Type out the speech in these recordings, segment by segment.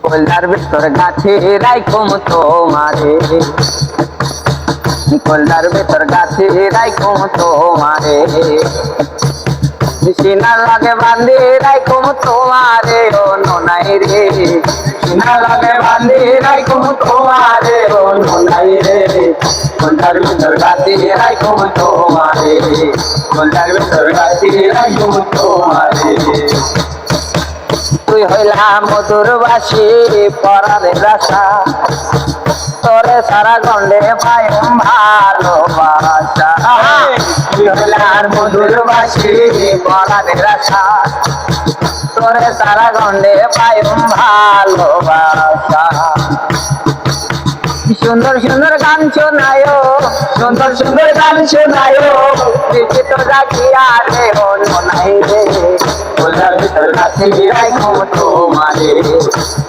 কলজার ভেতর গাছে রাইখম তোমারে, কলজার ভেতর গাছে রাইখম তোমারে, সিনার লাগে বান্ধে রাইখম তোমারে ও ননাই রে, সিনার লাগে বান্ধে রাইখম তোমারে ও ননাই রে, কলজার ভেতর গাছে রাইখম তোমারে, কলজার ভেতর গাছে রাইখম তোমারে। তুই হইলা মধুর বাসি পরাণের আশা, তোরে সারা গন্ডে পাইম ভালোবাসা। তুই হইলা মধুর বাসি পরাণের আশা, তোরে সারা গন্ডে পাইম ভালোবাসা। সুন্দর সুন্দর গান শোনায়, সুন্দর সুন্দর গান শোনায়, বিচিত জাগিয়া রে ও ননাই রে, কলজার ভিতর গাছে রাইখম তোমারে,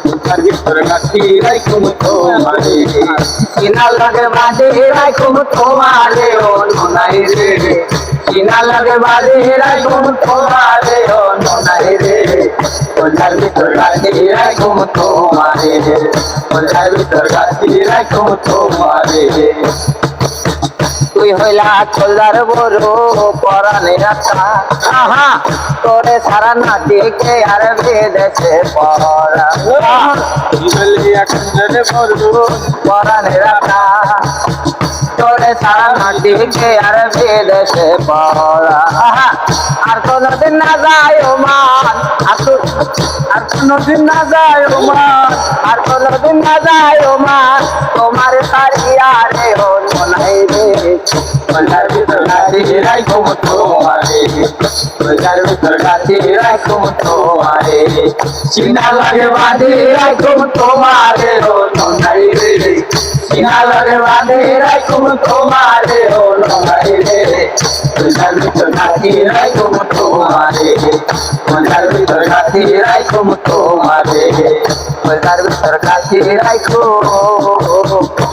কলজার ভিতর গাছে রাইখম তোমারে, সিনার লাগে বাঁধে রাইখম তোমারে ও ননাই রে, সিনার লাগে বাঁধে রাইখম তোমারে ও ননাই রে, কলজার ভিতর গাছে রাইখম তোমারে, কলজার ভিতর গাছে রাইখম তোমারে। তুই হইলা কলজার বড় পরাণের আশা, আহা তোরে সারা না দেখে আর বেদেশে পড়া, তুই হইলা কলজার বড় পরাণের আশা, তোরে সারা না দেখে আর বেদেশে পড়া। আর কোনদিন না যায় ও মান, আর কোনদিন না যায় ও মান, আর কোনদিন না যায় ও মান, তোমার সারিয়া রে ও ননাই রে, কলজার ভিতর গাছে রাইখম তোমারে, কলজার ভিতর গাছে রাইখম তোমারে, সিনা লাগে বাঁধে রাইখম তোমারে ও ননাই রে, সিনা লাগে বাঁধে রাইখম তোমারে ও ননাই রে, কলজার ভিতর গাছে রাইখম তোমারে, কলজার ভিতর গাছে রাইখম তোমারে, কলজার ভিতর গাছে রাইখম।